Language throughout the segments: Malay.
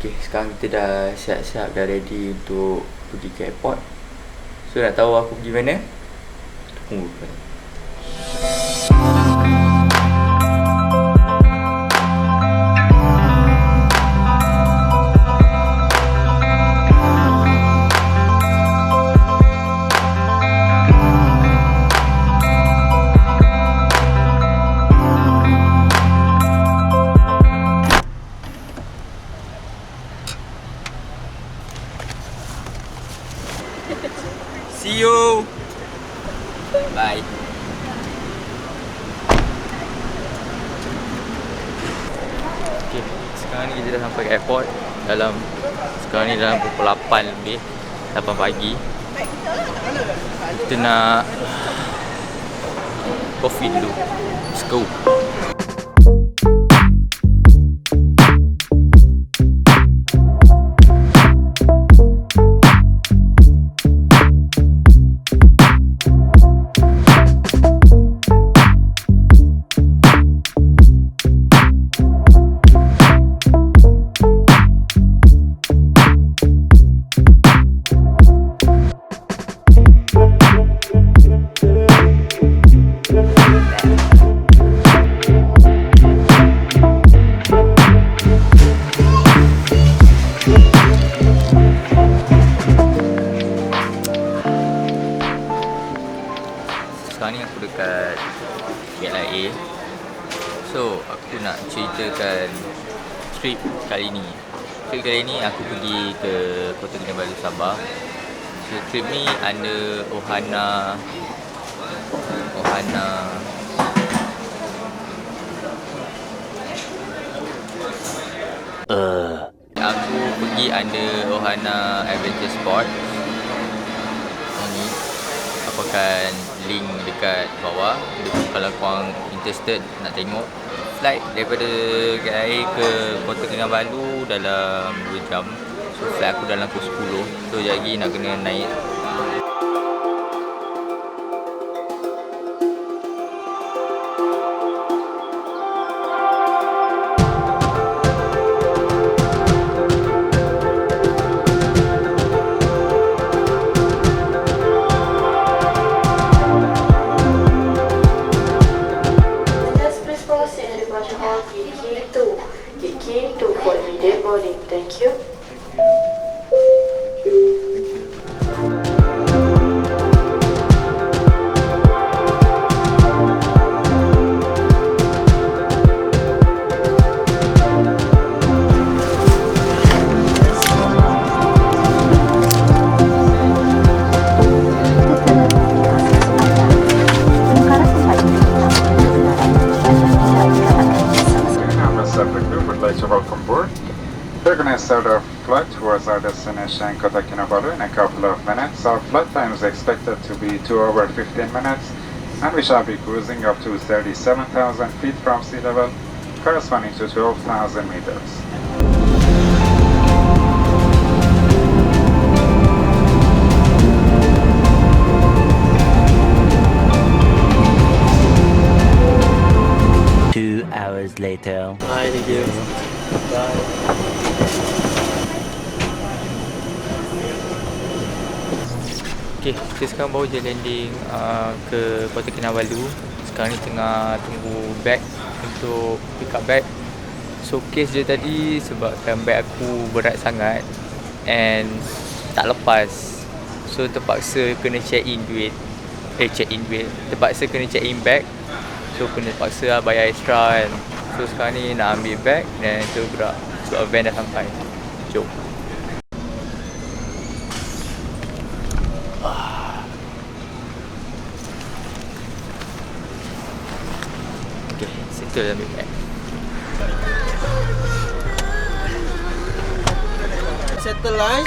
Okay, sekarang kita dah siap-siap, dah ready untuk pergi ke airport. So nak tahu aku pergi mana? Tunggu. See you. Bye. Okay, sekarang ni kita dah sampai ke airport. Sekarang ni dalam pukul 8 lebih, 8 pagi. Kita nak coffee dulu. Let's go. Sekarang ni aku dekat KLIA. So aku nak ceritakan trip kali ni. Trip kali ni aku pergi ke Kota Kinabalu, Sabah. So trip ni under Ohana Aku pergi under Ohana Adventure Sport. Ni aku akan link dekat bawah. Kalau korang interested nak tengok flight daripada KLIA ke Kota Kinabalu dalam 2 jam. So flight aku dalam pukul 10. So sekejap lagi nak kena naik. For immediate boarding, thank you. Welcome board. We're going to start our flight towards our destination Kota Kinabalu in a couple of minutes. Our flight time is expected to be 2 hours 15 minutes, and we shall be cruising up to 37,000 feet from sea level, corresponding to 12,000 meters. Later. Hi, thank you. Bye. Okay, kita sekarang baru je landing ke Kota Kinabalu. Sekarang ni tengah tunggu bag untuk pick up bag. So case je tadi sebabkan bag aku berat sangat and tak lepas. So terpaksa kena terpaksa kena check in bag. So kena paksa bayar extra kan. So sekarang ni nak ambil bag dan tu gerak. So van dah sampai. Jom. Okay, settle ambil bag. Settle lunch,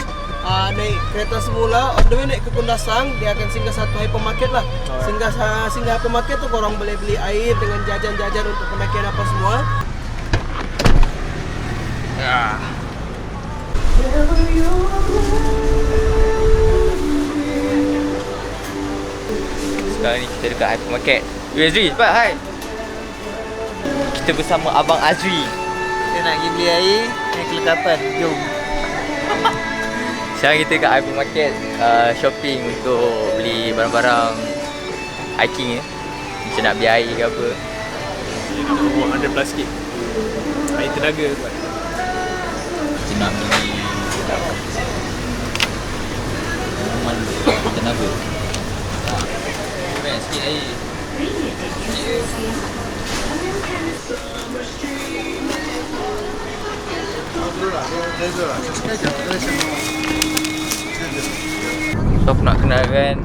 naik kereta semula, on the way naik ke Kundasang, dia akan singgah satu hypermarket lah. Singgah hypermarket tu korang boleh beli air dengan jajan-jajan untuk pendakian apa semua. Sekarang ni kita dekat hypermarket. Azri, cepat, hai. Kita bersama Abang Azri. Kita nak pergi beli air. kelengkapan. Jom. Sekarang kita kat hypermarket shopping untuk beli barang-barang hiking macam nak beli air ke apa. Ada plastik. Air tenaga kan. Kita nak beli minuman tenaga. Sikit air. So aku nak kenalkan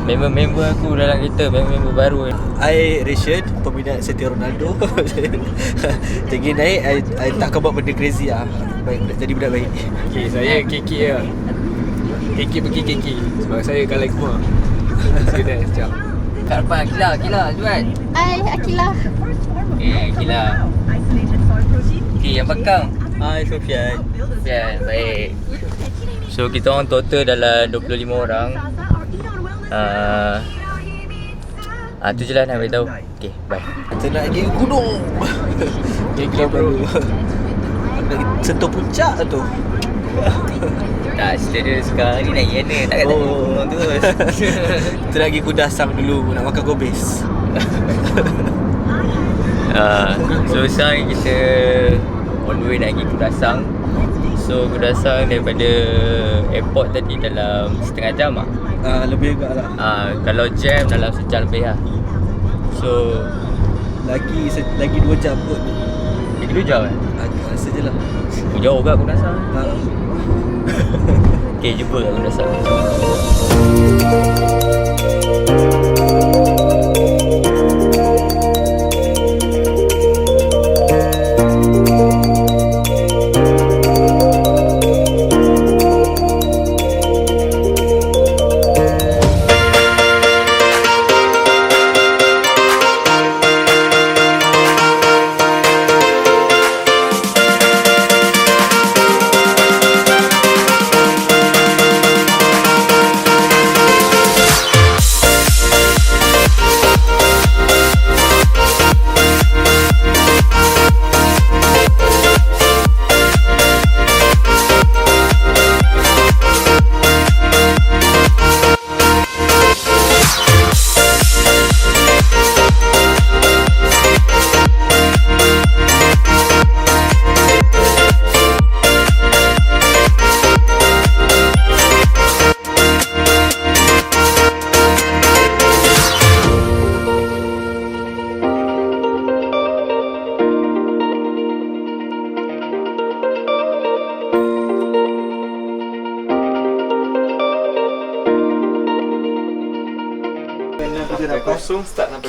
member-member aku dalam kereta, member-member baru. I Rashid, peminat setia Ronaldo. Tinggi naik, I tak buat benda crazy lah. Baik, jadi budak baik. Okay, saya KK lah. KK pergi KK sebab saya kalah semua. Sekejap, sekejap. Kat depan Akila jual. Hai, Akila. Akila. Okay, yang belakang Hai Sofian. baik. So kita orang total dalam 25 orang. Tu je lah nak beritahu. Okay, bye. Kita nak pergi gunung. Pergi Kinabalu. Nak sentuh puncak tu. Tak, cerita dia sekarang ni naik mana. Takkan tak gunung terus. Kita nak pergi Kudasang dulu. Nak makan gobes. So sekarang ni kita on the way nak pergi Kudasang. So Kudasang daripada airport tadi dalam setengah jam lah. Lebih juga lah. Kalau jam dalam sejam lebih lah. So Lagi 2 jam kot. lagi 2 jam kan? Rasa je lah. Jauh kat Kudasang. Ah. Okay, jumpa kat Kudasang.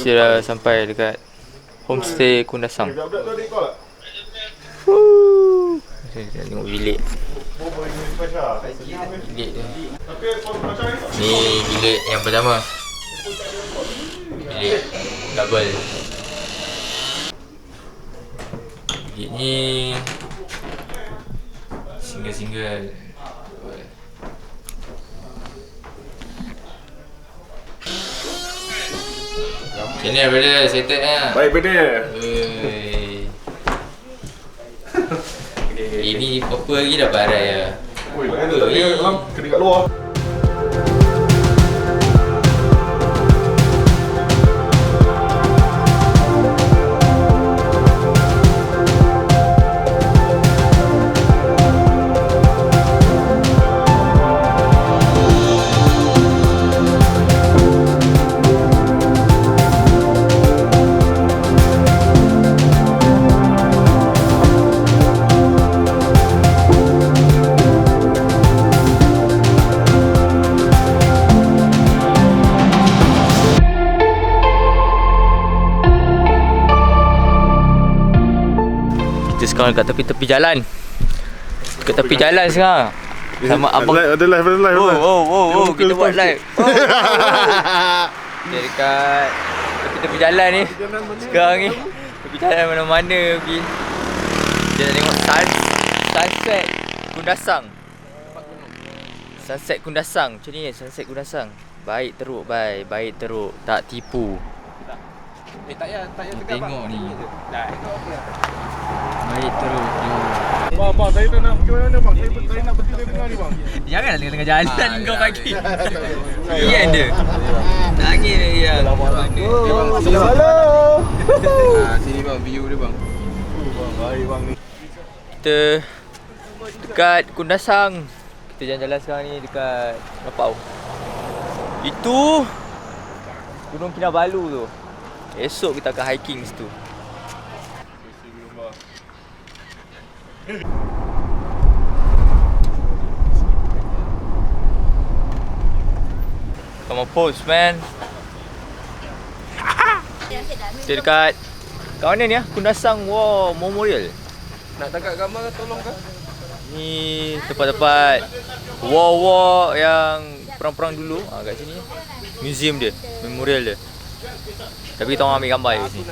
Kita dah sampai dekat homestay Kudasang. Kita tengok bilik. Bilik dia. Ni bilik yang pertama. Bilik double. Bilik ni single-single. Macam ni brother, settle lah. Baik brother. Ini apa lagi dah barai lah. Oi, tak dia dalam kena kat luar. Sekarang dekat tepi-tepi jalan. Dekat tepi jalan sekarang. Sama abang. Ada live. Oh, kita buat live. Kita dekat tepi-tepi jalan ni. Sekarang ni tepi jalan mana-mana pergi. Kita nak tengok sunset Kudasang. Sunset Kudasang. Macam ni sunset Kudasang. Baik teruk, baik teruk. Tak tipu. Tak payah tegak Tengok bang. ni. Dah. Baik terus. Bang, saya tak nak pergi mana bang. Saya nak berhenti dari tengah ni bang. Janganlah tengah jalan kau pagi. Ian dia. Nangis dia. Halo. Sini bang, view dia bang. Baik bang ni. Kita dekat Kundasang. Kita jalan-jalan sekarang ni dekat Rapau. Itu Gunung Kinabalu tu. Esok kita akan hiking situ. Come on, post man. Kita dekat kat mana ni ah? Kundasang War Memorial. Nak tangkap gambar tolong kan? Ni tempat-tempat war yang perang-perang dulu. Kat sini museum dia, memorial dia. Tapi kita orang ambil gambar kat sini.